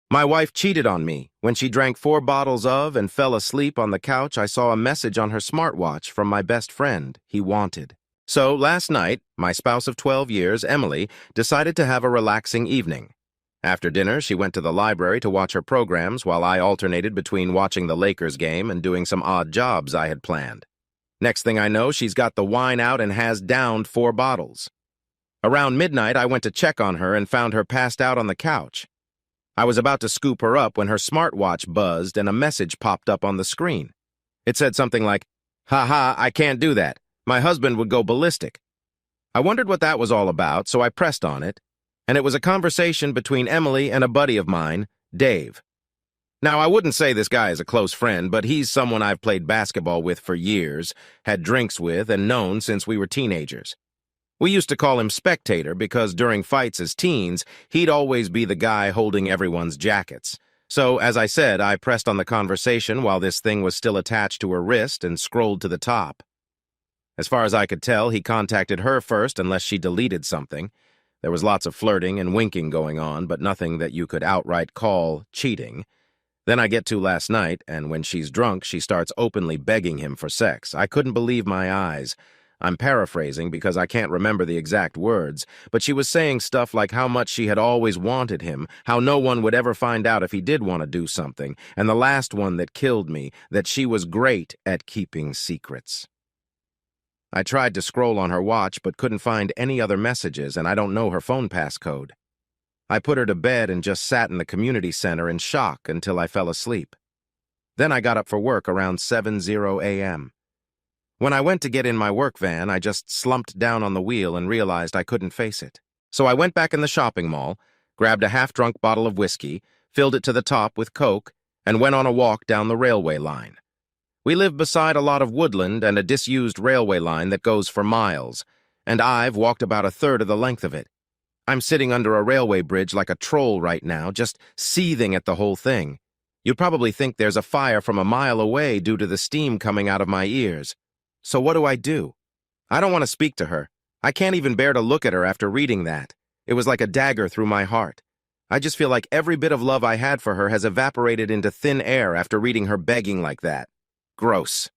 My wife cheated on me. When she drank 4 bottles of and fell asleep on the couch, I saw a message on her smartwatch from my best friend he wanted. So last night, my spouse of 12 years, Emily, decided to have a relaxing evening. After dinner, she went to the library to watch her programs while I alternated between watching the Lakers game and doing some odd jobs I had planned. Next thing I know, she's got the wine out and has downed 4 bottles. Around midnight, I went to check on her and found her passed out on the couch. I was about to scoop her up when her smartwatch buzzed and a message popped up on the screen. It said something like, "Ha ha, I can't do that. My husband would go ballistic." I wondered what that was all about, so I pressed on it, and it was a conversation between Emily and a buddy of mine, Dave. Now, I wouldn't say this guy is a close friend, but he's someone I've played basketball with for years, had drinks with, and known since we were teenagers. We used to call him Spectator because during fights as teens, he'd always be the guy holding everyone's jackets. So, as I said, I pressed on the conversation while this thing was still attached to her wrist and scrolled to the top. As far as I could tell, he contacted her first unless she deleted something. There was lots of flirting and winking going on, but nothing that you could outright call cheating. Then I get to last night, and when she's drunk, she starts openly begging him for sex. I couldn't believe my eyes. I'm paraphrasing because I can't remember the exact words, but she was saying stuff like how much she had always wanted him, how no one would ever find out if he did want to do something, and the last one that killed me, that she was great at keeping secrets. I tried to scroll on her watch but couldn't find any other messages, and I don't know her phone passcode. I put her to bed and just sat in the community center in shock until I fell asleep. Then I got up for work around 7:00 a.m. When I went to get in my work van, I just slumped down on the wheel and realized I couldn't face it. So I went back in the shopping mall, grabbed a half-drunk bottle of whiskey, filled it to the top with Coke, and went on a walk down the railway line. We live beside a lot of woodland and a disused railway line that goes for miles, and I've walked about a third of the length of it. I'm sitting under a railway bridge like a troll right now, just seething at the whole thing. You'd probably think there's a fire from a mile away due to the steam coming out of my ears. So what do? I don't want to speak to her. I can't even bear to look at her after reading that. It was like a dagger through my heart. I just feel like every bit of love I had for her has evaporated into thin air after reading her begging like that. Gross.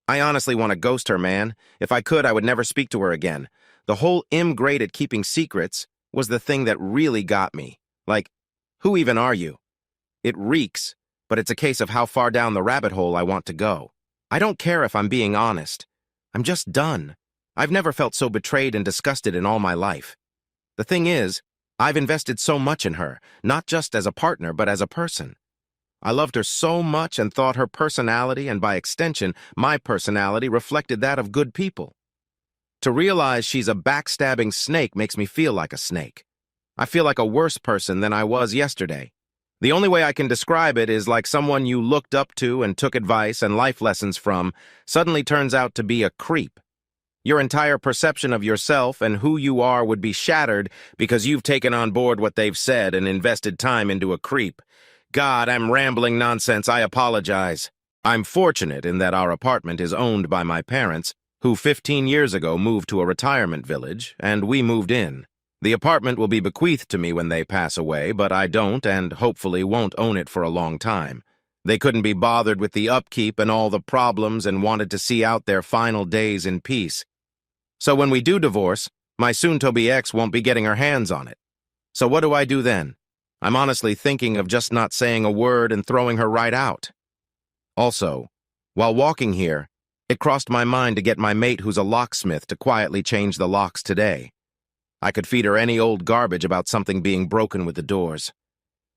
I honestly want to ghost her, man. If I could, I would never speak to her again. The whole great at keeping secrets was the thing that really got me. Like, who even are you? It reeks, but it's a case of how far down the rabbit hole I want to go. I don't care if I'm being honest. I'm just done. I've never felt so betrayed and disgusted in all my life. The thing is, I've invested so much in her, not just as a partner, but as a person. I loved her so much and thought her personality, and by extension, my personality, reflected that of good people. To realize she's a backstabbing snake makes me feel like a snake. I feel like a worse person than I was yesterday. The only way I can describe it is like someone you looked up to and took advice and life lessons from suddenly turns out to be a creep. Your entire perception of yourself and who you are would be shattered because you've taken on board what they've said and invested time into a creep. God, I'm rambling nonsense. I apologize. I'm fortunate in that our apartment is owned by my parents, who 15 years ago moved to a retirement village, and we moved in. The apartment will be bequeathed to me when they pass away, but I don't and hopefully won't own it for a long time. They couldn't be bothered with the upkeep and all the problems and wanted to see out their final days in peace. So when we do divorce, my soon-to-be ex won't be getting her hands on it. So what do I do then? I'm honestly thinking of just not saying a word and throwing her right out. Also, while walking here, it crossed my mind to get my mate who's a locksmith to quietly change the locks today. I could feed her any old garbage about something being broken with the doors.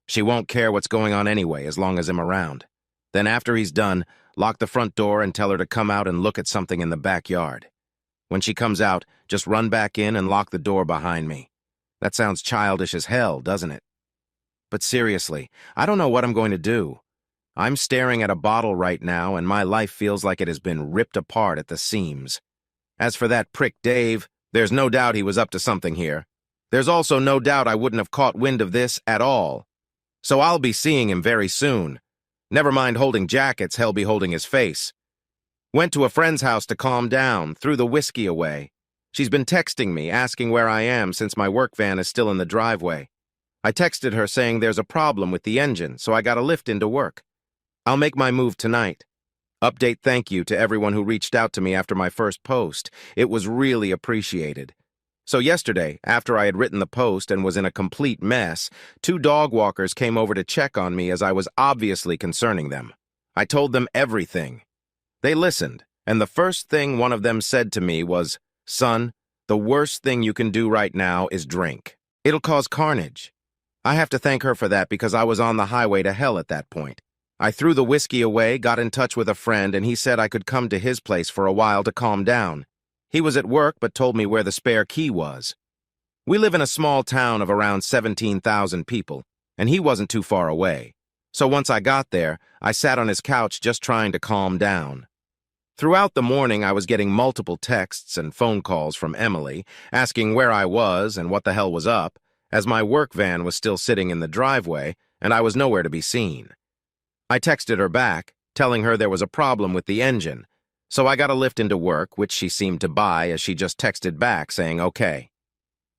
She won't care what's going on anyway, as long as I'm around. Then after he's done, lock the front door and tell her to come out and look at something in the backyard. When she comes out, just run back in and lock the door behind me. That sounds childish as hell, doesn't it? But seriously, I don't know what I'm going to do. I'm staring at a bottle right now, and my life feels like it has been ripped apart at the seams. As for that prick Dave, there's no doubt he was up to something here. There's also no doubt I wouldn't have caught wind of this at all. So I'll be seeing him very soon. Never mind holding jackets, he'll be holding his face. Went to a friend's house to calm down, threw the whiskey away. She's been texting me, asking where I am since my work van is still in the driveway. I texted her saying there's a problem with the engine, so I got a lift into work. I'll make my move tonight. Update thank you to everyone who reached out to me after my first post. It was really appreciated. So yesterday, after I had written the post and was in a complete mess, 2 dog walkers came over to check on me as I was obviously concerning them. I told them everything. They listened, and the first thing one of them said to me was, "Son, the worst thing you can do right now is drink. It'll cause carnage." I have to thank her for that because I was on the highway to hell at that point. I threw the whiskey away, got in touch with a friend, and he said I could come to his place for a while to calm down. He was at work but told me where the spare key was. We live in a small town of around 17,000 people, and he wasn't too far away. So once I got there, I sat on his couch just trying to calm down. Throughout the morning, I was getting multiple texts and phone calls from Emily, asking where I was and what the hell was up, as my work van was still sitting in the driveway, and I was nowhere to be seen. I texted her back, telling her there was a problem with the engine, so I got a lift into work, which she seemed to buy as she just texted back saying okay.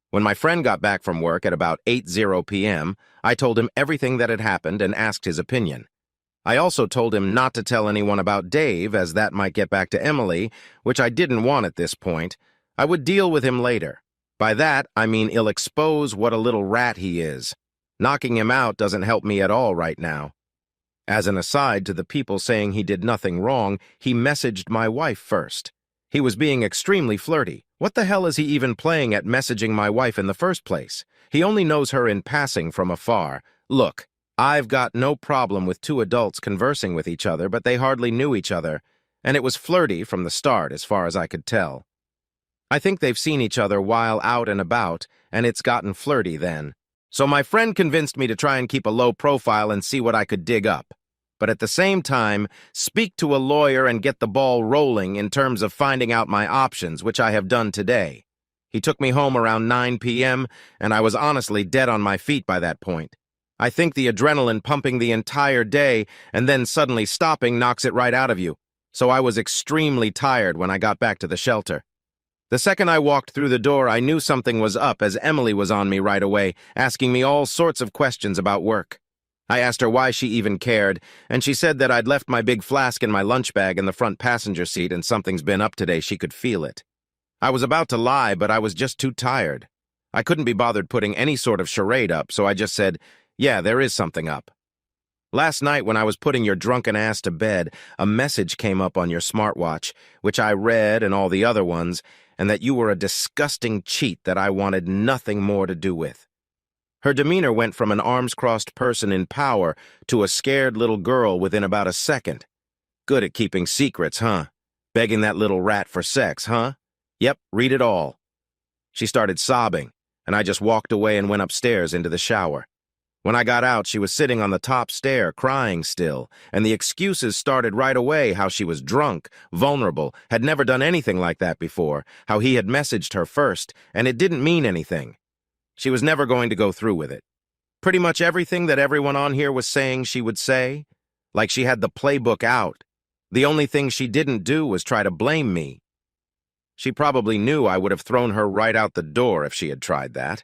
When my friend got back from work at about 8:00 p.m., I told him everything that had happened and asked his opinion. I also told him not to tell anyone about Dave, as that might get back to Emily, which I didn't want at this point. I would deal with him later. By that, I mean he'll expose what a little rat he is. Knocking him out doesn't help me at all right now. As an aside to the people saying he did nothing wrong, he messaged my wife first. He was being extremely flirty. What the hell is he even playing at messaging my wife in the first place? He only knows her in passing from afar. Look, I've got no problem with 2 adults conversing with each other, but they hardly knew each other, and it was flirty from the start as far as I could tell. I think they've seen each other while out and about, and it's gotten flirty then. So my friend convinced me to try and keep a low profile and see what I could dig up. But at the same time, speak to a lawyer and get the ball rolling in terms of finding out my options, which I have done today. He took me home around 9 p.m., and I was honestly dead on my feet by that point. I think the adrenaline pumping the entire day and then suddenly stopping knocks it right out of you, so I was extremely tired when I got back to the shelter. The second I walked through the door, I knew something was up as Emily was on me right away, asking me all sorts of questions about work. I asked her why she even cared, and she said that I'd left my big flask in my lunch bag in the front passenger seat and something's been up today, she could feel it. I was about to lie, but I was just too tired. I couldn't be bothered putting any sort of charade up, so I just said, "Yeah, there is something up. Last night when I was putting your drunken ass to bed, a message came up on your smartwatch, which I read and all the other ones, and that you were a disgusting cheat that I wanted nothing more to do with." Her demeanor went from an arms-crossed person in power to a scared little girl within about a second. Good at keeping secrets, huh? Begging that little rat for sex, huh? Yep, read it all. She started sobbing, and I just walked away and went upstairs into the shower. When I got out, she was sitting on the top stair, crying still, and the excuses started right away, how she was drunk, vulnerable, had never done anything like that before, how he had messaged her first, and it didn't mean anything. She was never going to go through with it. Pretty much everything that everyone on here was saying she would say, like she had the playbook out. The only thing she didn't do was try to blame me. She probably knew I would have thrown her right out the door if she had tried that.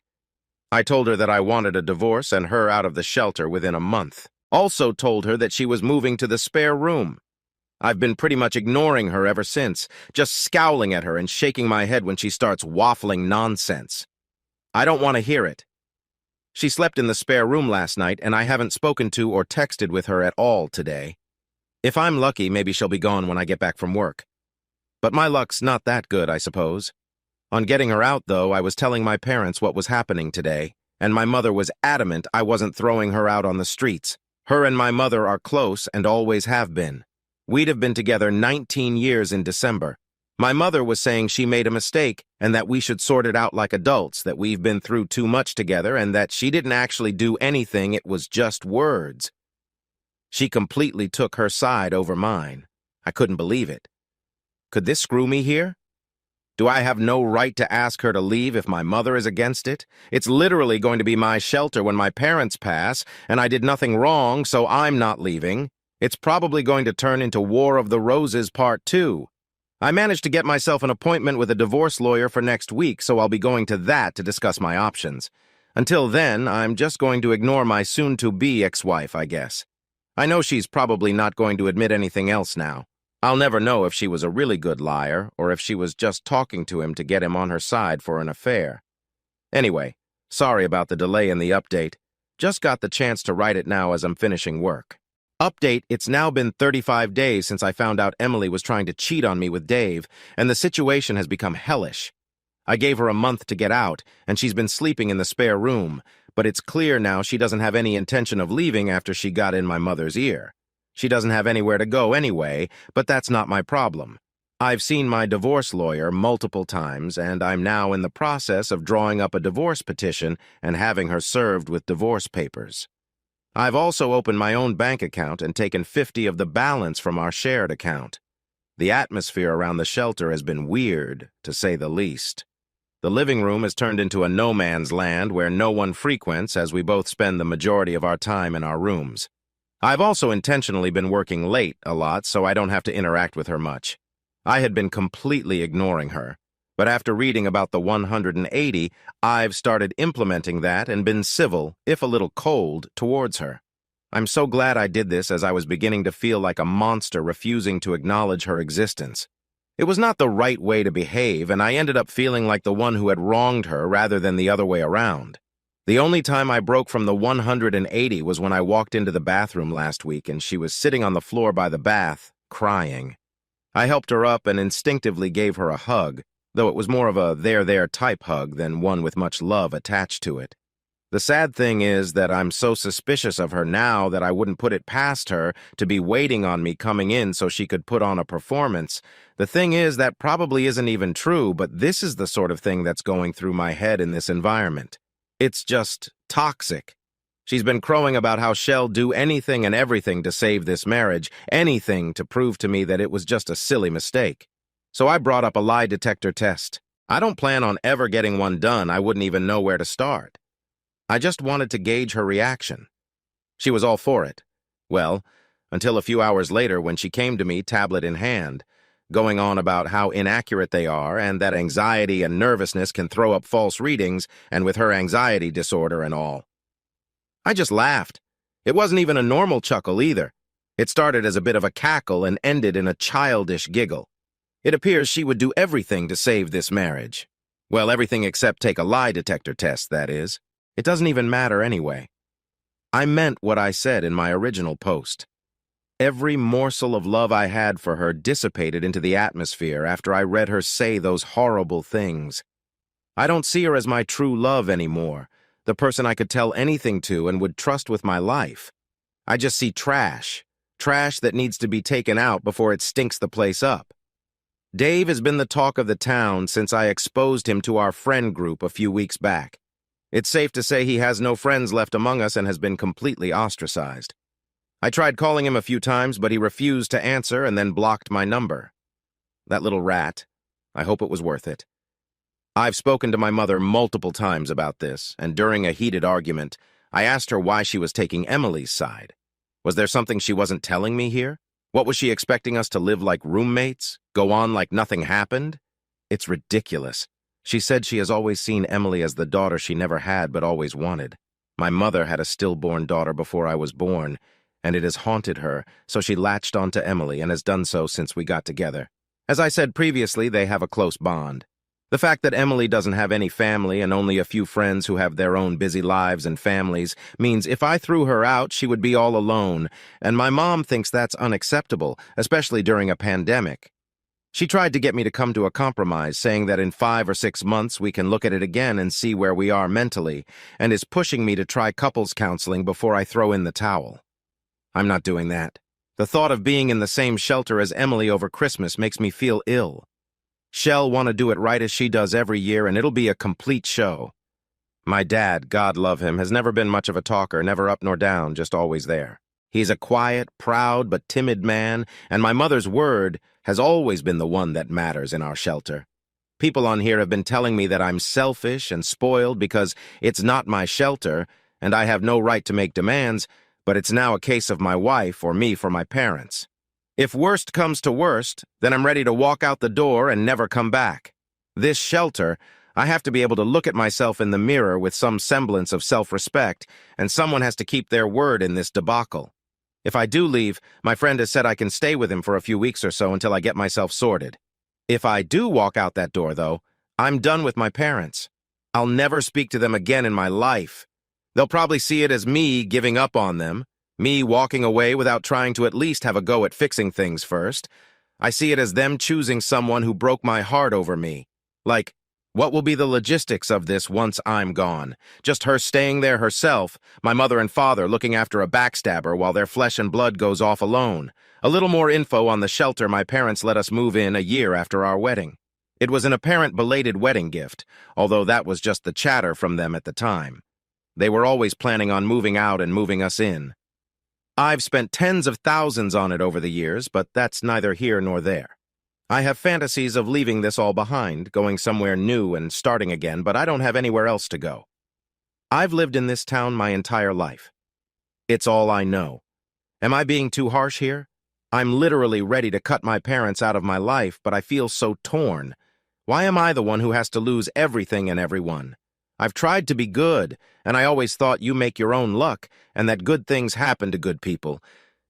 I told her that I wanted a divorce and her out of the shelter within a month. Also told her that she was moving to the spare room. I've been pretty much ignoring her ever since, just scowling at her and shaking my head when she starts waffling nonsense. I don't want to hear it. She slept in the spare room last night, and I haven't spoken to or texted with her at all today. If I'm lucky, maybe she'll be gone when I get back from work. But my luck's not that good, I suppose. On getting her out, though, I was telling my parents what was happening today, and my mother was adamant I wasn't throwing her out on the streets. Her and my mother are close and always have been. We'd have been together 19 years in December. My mother was saying she made a mistake and that we should sort it out like adults, that we've been through too much together and that she didn't actually do anything, it was just words. She completely took her side over mine. I couldn't believe it. Could this screw me here? Do I have no right to ask her to leave if my mother is against it? It's literally going to be my shelter when my parents pass, and I did nothing wrong, so I'm not leaving. It's probably going to turn into War of the Roses Part 2. I managed to get myself an appointment with a divorce lawyer for next week, so I'll be going to that to discuss my options. Until then, I'm just going to ignore my soon-to-be ex-wife, I guess. I know she's probably not going to admit anything else now. I'll never know if she was a really good liar or if she was just talking to him to get him on her side for an affair. Anyway, sorry about the delay in the update. Just got the chance to write it now as I'm finishing work. Update, it's now been 35 days since I found out Emily was trying to cheat on me with Dave, and the situation has become hellish. I gave her a month to get out, and she's been sleeping in the spare room, but it's clear now she doesn't have any intention of leaving after she got in my mother's ear. She doesn't have anywhere to go anyway, but that's not my problem. I've seen my divorce lawyer multiple times, and I'm now in the process of drawing up a divorce petition and having her served with divorce papers. I've also opened my own bank account and taken 50 of the balance from our shared account. The atmosphere around the shelter has been weird, to say the least. The living room has turned into a no-man's land where no one frequents as we both spend the majority of our time in our rooms. I've also intentionally been working late a lot so I don't have to interact with her much. I had been completely ignoring her, but after reading about the 180, I've started implementing that and been civil, if a little cold, towards her. I'm so glad I did this as I was beginning to feel like a monster refusing to acknowledge her existence. It was not the right way to behave, and I ended up feeling like the one who had wronged her rather than the other way around. The only time I broke from the 180 was when I walked into the bathroom last week and she was sitting on the floor by the bath, crying. I helped her up and instinctively gave her a hug, though it was more of a there type hug than one with much love attached to it. The sad thing is that I'm so suspicious of her now that I wouldn't put it past her to be waiting on me coming in so she could put on a performance. The thing is, that probably isn't even true, but this is the sort of thing that's going through my head in this environment. It's just toxic. She's been crowing about how she'll do anything and everything to save this marriage, anything to prove to me that it was just a silly mistake. So I brought up a lie detector test. I don't plan on ever getting one done. I wouldn't even know where to start. I just wanted to gauge her reaction. She was all for it. Well, until a few hours later when she came to me, tablet in hand, going on about how inaccurate they are and that anxiety and nervousness can throw up false readings, and with her anxiety disorder and all. I just laughed. It wasn't even a normal chuckle either. It started as a bit of a cackle and ended in a childish giggle. It appears she would do everything to save this marriage. Well, everything except take a lie detector test, that is. It doesn't even matter anyway. I meant what I said in my original post. Every morsel of love I had for her dissipated into the atmosphere after I read her say those horrible things. I don't see her as my true love anymore, the person I could tell anything to and would trust with my life. I just see trash that needs to be taken out before it stinks the place up. Dave has been the talk of the town since I exposed him to our friend group a few weeks back. It's safe to say he has no friends left among us and has been completely ostracized. I tried calling him a few times, but he refused to answer and then blocked my number. That little rat. I hope it was worth it. I've spoken to my mother multiple times about this, and during a heated argument, I asked her why she was taking Emily's side. Was there something she wasn't telling me here? What was she expecting us to live like roommates? Go on like nothing happened? It's ridiculous. She said she has always seen Emily as the daughter she never had but always wanted. My mother had a stillborn daughter before I was born, and it has haunted her, so she latched onto Emily and has done so since we got together. As I said previously, they have a close bond. The fact that Emily doesn't have any family and only a few friends who have their own busy lives and families means if I threw her out, she would be all alone, and my mom thinks that's unacceptable, especially during a pandemic. She tried to get me to come to a compromise, saying that in 5 or 6 months we can look at it again and see where we are mentally, and is pushing me to try couples counseling before I throw in the towel. I'm not doing that. The thought of being in the same shelter as Emily over Christmas makes me feel ill. She'll want to do it right as she does every year, and it'll be a complete show. My dad, God love him, has never been much of a talker, never up nor down, just always there. He's a quiet, proud, but timid man, and my mother's word has always been the one that matters in our shelter. People on here have been telling me that I'm selfish and spoiled because it's not my shelter, and I have no right to make demands, but it's now a case of my wife or me for my parents. If worst comes to worst, then I'm ready to walk out the door and never come back. This shelter, I have to be able to look at myself in the mirror with some semblance of self-respect, and someone has to keep their word in this debacle. If I do leave, my friend has said I can stay with him for a few weeks or so until I get myself sorted. If I do walk out that door, though, I'm done with my parents. I'll never speak to them again in my life. They'll probably see it as me giving up on them, me walking away without trying to at least have a go at fixing things first. I see it as them choosing someone who broke my heart over me. Like, what will be the logistics of this once I'm gone? Just her staying there herself, my mother and father looking after a backstabber while their flesh and blood goes off alone. A little more info on the shelter my parents let us move in a year after our wedding. It was an apparent belated wedding gift, although that was just the chatter from them at the time. They were always planning on moving out and moving us in. I've spent tens of thousands on it over the years, but that's neither here nor there. I have fantasies of leaving this all behind, going somewhere new and starting again, but I don't have anywhere else to go. I've lived in this town my entire life. It's all I know. Am I being too harsh here? I'm literally ready to cut my parents out of my life, but I feel so torn. Why am I the one who has to lose everything and everyone? I've tried to be good, and I always thought you make your own luck, and that good things happen to good people.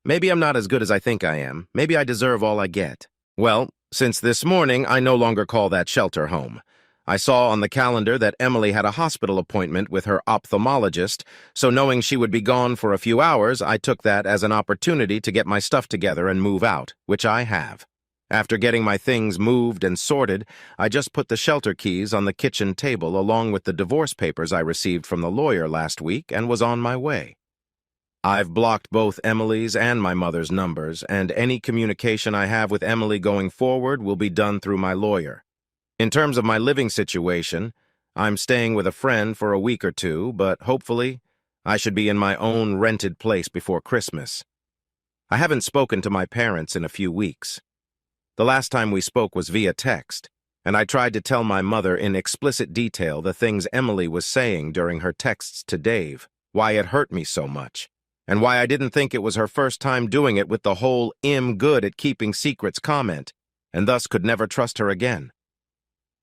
Maybe I'm not as good as I think I am. Maybe I deserve all I get. Well, since this morning, I no longer call that shelter home. I saw on the calendar that Emily had a hospital appointment with her ophthalmologist, so knowing she would be gone for a few hours, I took that as an opportunity to get my stuff together and move out, which I have. After getting my things moved and sorted, I just put the shelter keys on the kitchen table along with the divorce papers I received from the lawyer last week and was on my way. I've blocked both Emily's and my mother's numbers, and any communication I have with Emily going forward will be done through my lawyer. In terms of my living situation, I'm staying with a friend for a week or two, but hopefully, I should be in my own rented place before Christmas. I haven't spoken to my parents in a few weeks. The last time we spoke was via text, and I tried to tell my mother in explicit detail the things Emily was saying during her texts to Dave, why it hurt me so much, and why I didn't think it was her first time doing it with the whole "I'm good at keeping secrets" comment, and thus could never trust her again.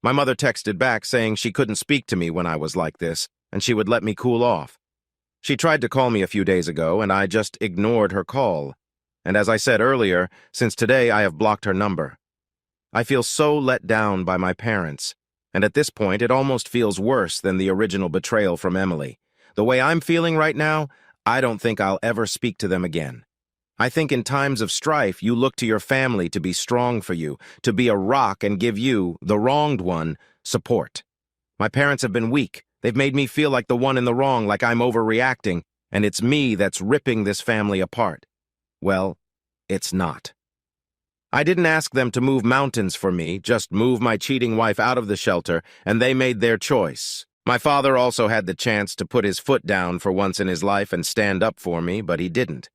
My mother texted back saying she couldn't speak to me when I was like this, and she would let me cool off. She tried to call me a few days ago, and I just ignored her call. And as I said earlier, since today I have blocked her number. I feel so let down by my parents, and at this point it almost feels worse than the original betrayal from Emily. The way I'm feeling right now, I don't think I'll ever speak to them again. I think in times of strife, you look to your family to be strong for you, to be a rock and give you, the wronged one, support. My parents have been weak. They've made me feel like the one in the wrong, like I'm overreacting, and it's me that's ripping this family apart. Well, it's not. I didn't ask them to move mountains for me, just move my cheating wife out of the shelter, and they made their choice. My father also had the chance to put his foot down for once in his life and stand up for me, but he didn't.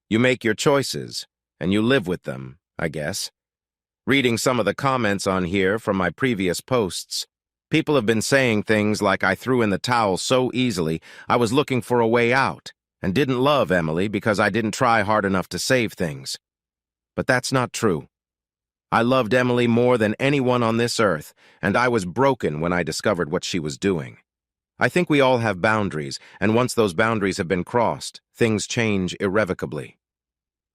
You make your choices, and you live with them, I guess. Reading some of the comments on here from my previous posts, people have been saying things like I threw in the towel so easily, I was looking for a way out, and didn't love Emily because I didn't try hard enough to save things. But that's not true. I loved Emily more than anyone on this earth, and I was broken when I discovered what she was doing. I think we all have boundaries, and once those boundaries have been crossed, things change irrevocably.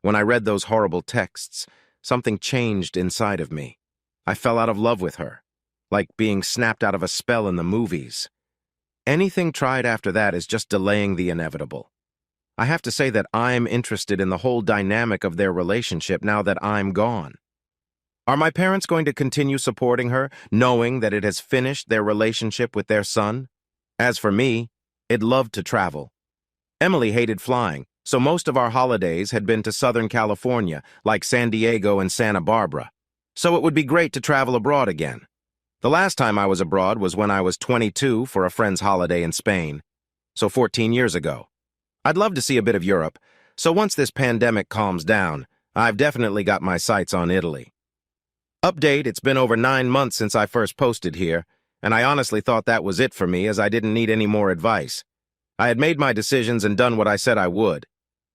When I read those horrible texts, something changed inside of me. I fell out of love with her, like being snapped out of a spell in the movies. Anything tried after that is just delaying the inevitable. I have to say that I'm interested in the whole dynamic of their relationship now that I'm gone. Are my parents going to continue supporting her, knowing that it has finished their relationship with their son? As for me, I'd loved to travel. Emily hated flying, so most of our holidays had been to Southern California, like San Diego and Santa Barbara. So it would be great to travel abroad again. The last time I was abroad was when I was 22 for a friend's holiday in Spain, so 14 years ago. I'd love to see a bit of Europe, so once this pandemic calms down, I've definitely got my sights on Italy. Update, it's been over 9 months since I first posted here, and I honestly thought that was it for me as I didn't need any more advice. I had made my decisions and done what I said I would,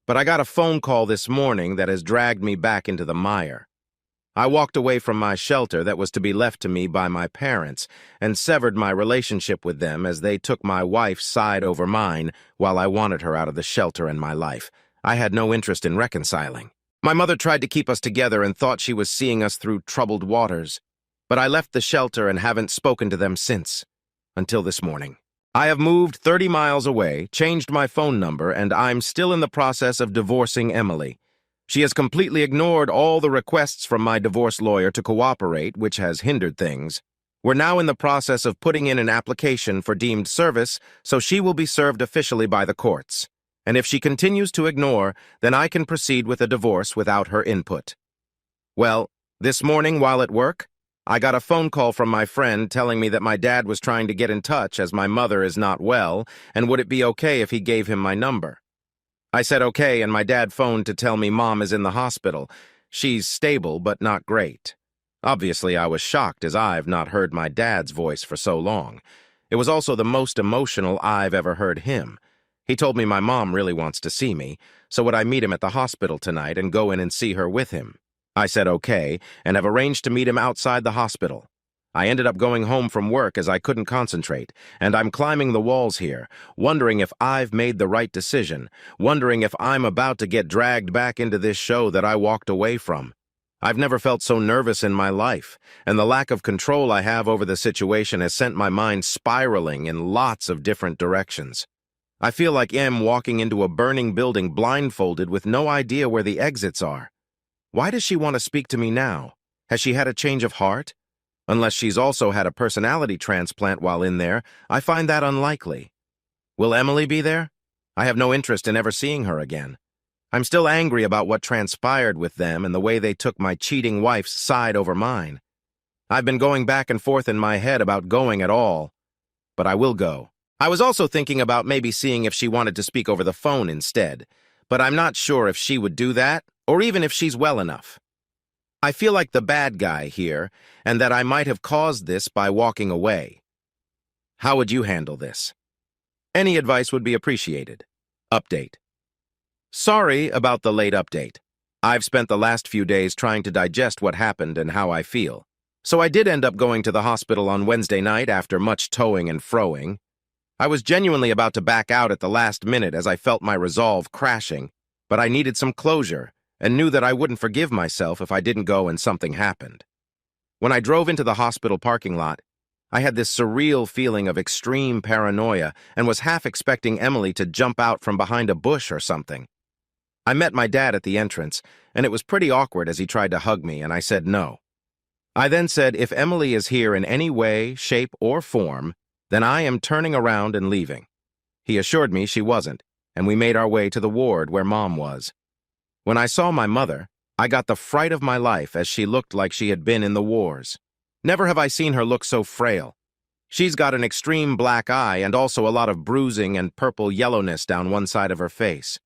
but I got a phone call this morning that has dragged me back into the mire. I walked away from my shelter that was to be left to me by my parents and severed my relationship with them as they took my wife's side over mine while I wanted her out of the shelter in my life. I had no interest in reconciling. My mother tried to keep us together and thought she was seeing us through troubled waters. But I left the shelter and haven't spoken to them since, until this morning. I have moved 30 miles away, changed my phone number, and I'm still in the process of divorcing Emily. She has completely ignored all the requests from my divorce lawyer to cooperate, which has hindered things. We're now in the process of putting in an application for deemed service, so she will be served officially by the courts. And if she continues to ignore, then I can proceed with a divorce without her input. Well, this morning while at work, I got a phone call from my friend telling me that my dad was trying to get in touch as my mother is not well, and would it be okay if he gave him my number? I said okay, and my dad phoned to tell me Mom is in the hospital. She's stable, but not great. Obviously, I was shocked as I've not heard my dad's voice for so long. It was also the most emotional I've ever heard him. He told me my mom really wants to see me, so would I meet him at the hospital tonight and go in and see her with him? I said okay, and have arranged to meet him outside the hospital. I ended up going home from work as I couldn't concentrate, and I'm climbing the walls here, wondering if I've made the right decision, wondering if I'm about to get dragged back into this show that I walked away from. I've never felt so nervous in my life, and the lack of control I have over the situation has sent my mind spiraling in lots of different directions. I feel like I'm walking into a burning building blindfolded with no idea where the exits are. Why does she want to speak to me now? Has she had a change of heart? Unless she's also had a personality transplant while in there, I find that unlikely. Will Emily be there? I have no interest in ever seeing her again. I'm still angry about what transpired with them and the way they took my cheating wife's side over mine. I've been going back and forth in my head about going at all, but I will go. I was also thinking about maybe seeing if she wanted to speak over the phone instead, but I'm not sure if she would do that, or even if she's well enough. I feel like the bad guy here, and that I might have caused this by walking away. How would you handle this? Any advice would be appreciated. Update. Sorry about the late update. I've spent the last few days trying to digest what happened and how I feel. So I did end up going to the hospital on Wednesday night after much toing and froing. I was genuinely about to back out at the last minute as I felt my resolve crashing, but I needed some closure and knew that I wouldn't forgive myself if I didn't go and something happened. When I drove into the hospital parking lot, I had this surreal feeling of extreme paranoia and was half expecting Emily to jump out from behind a bush or something. I met my dad at the entrance, and it was pretty awkward as he tried to hug me, and I said no. I then said if Emily is here in any way, shape, or form, then I am turning around and leaving. He assured me she wasn't, and we made our way to the ward where Mom was. When I saw my mother, I got the fright of my life as she looked like she had been in the wars. Never have I seen her look so frail. She's got an extreme black eye and also a lot of bruising and purple yellowness down one side of her face.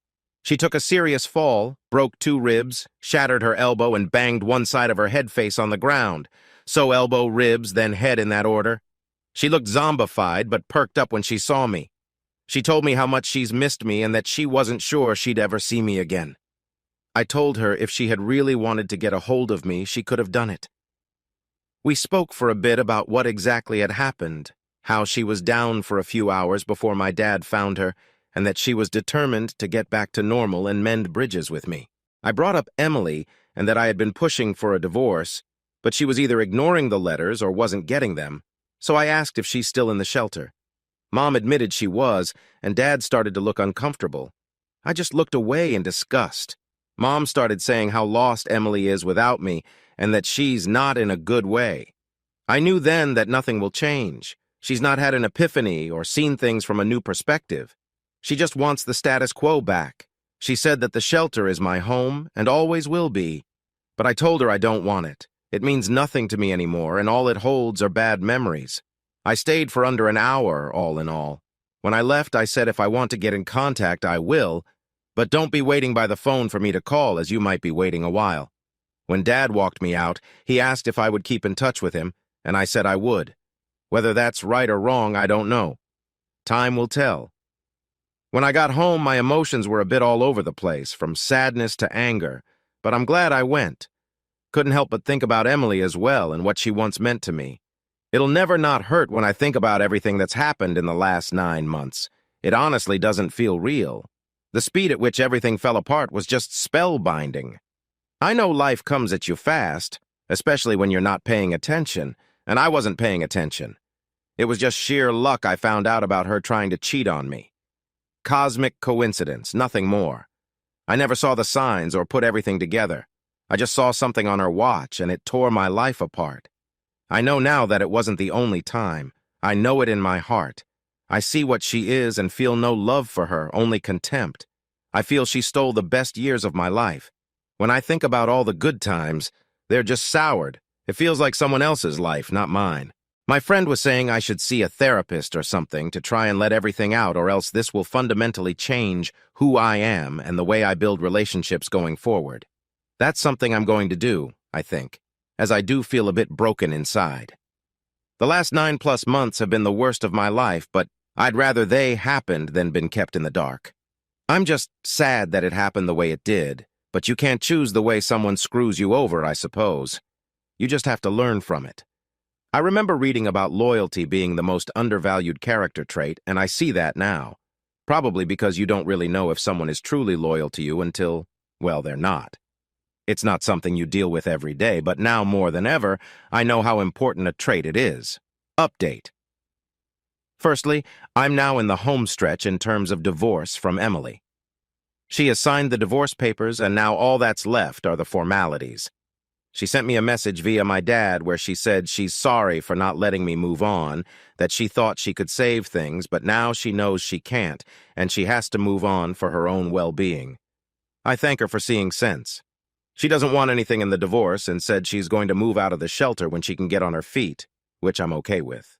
She took a serious fall, broke 2 ribs, shattered her elbow, and banged one side of her head face on the ground. So elbow, ribs, then head in that order. She looked zombified but perked up when she saw me. She told me how much she's missed me and that she wasn't sure she'd ever see me again. I told her if she had really wanted to get a hold of me, she could have done it. We spoke for a bit about what exactly had happened, how she was down for a few hours before my dad found her, and that she was determined to get back to normal and mend bridges with me. I brought up Emily and that I had been pushing for a divorce, but she was either ignoring the letters or wasn't getting them, so I asked if she's still in the shelter. Mom admitted she was, and Dad started to look uncomfortable. I just looked away in disgust. Mom started saying how lost Emily is without me and that she's not in a good way. I knew then that nothing will change. She's not had an epiphany or seen things from a new perspective. She just wants the status quo back. She said that the shelter is my home and always will be. But I told her I don't want it. It means nothing to me anymore, and all it holds are bad memories. I stayed for under an hour, all in all. When I left, I said if I want to get in contact, I will, but don't be waiting by the phone for me to call, as you might be waiting a while. When Dad walked me out, he asked if I would keep in touch with him, and I said I would. Whether that's right or wrong, I don't know. Time will tell. When I got home, my emotions were a bit all over the place, from sadness to anger, but I'm glad I went. Couldn't help but think about Emily as well and what she once meant to me. It'll never not hurt when I think about everything that's happened in the last 9 months. It honestly doesn't feel real. The speed at which everything fell apart was just spellbinding. I know life comes at you fast, especially when you're not paying attention, and I wasn't paying attention. It was just sheer luck I found out about her trying to cheat on me. Cosmic coincidence, nothing more. I never saw the signs or put everything together. I just saw something on her watch, and it tore my life apart. I know now that it wasn't the only time. I know it in my heart. I see what she is and feel no love for her, only contempt. I feel she stole the best years of my life. When I think about all the good times, they're just soured. It feels like someone else's life, not mine. My friend was saying I should see a therapist or something to try and let everything out, or else this will fundamentally change who I am and the way I build relationships going forward. That's something I'm going to do, I think, as I do feel a bit broken inside. The last 9+ months have been the worst of my life, but I'd rather they happened than been kept in the dark. I'm just sad that it happened the way it did, but you can't choose the way someone screws you over, I suppose. You just have to learn from it. I remember reading about loyalty being the most undervalued character trait, and I see that now. Probably because you don't really know if someone is truly loyal to you until, well, they're not. It's not something you deal with every day, but now more than ever, I know how important a trait it is. Update. Firstly, I'm now in the home stretch in terms of divorce from Emily. She has signed the divorce papers, and now all that's left are the formalities. She sent me a message via my dad where she said she's sorry for not letting me move on, that she thought she could save things, but now she knows she can't, and she has to move on for her own well-being. I thank her for seeing sense. She doesn't want anything in the divorce and said she's going to move out of the shelter when she can get on her feet, which I'm okay with.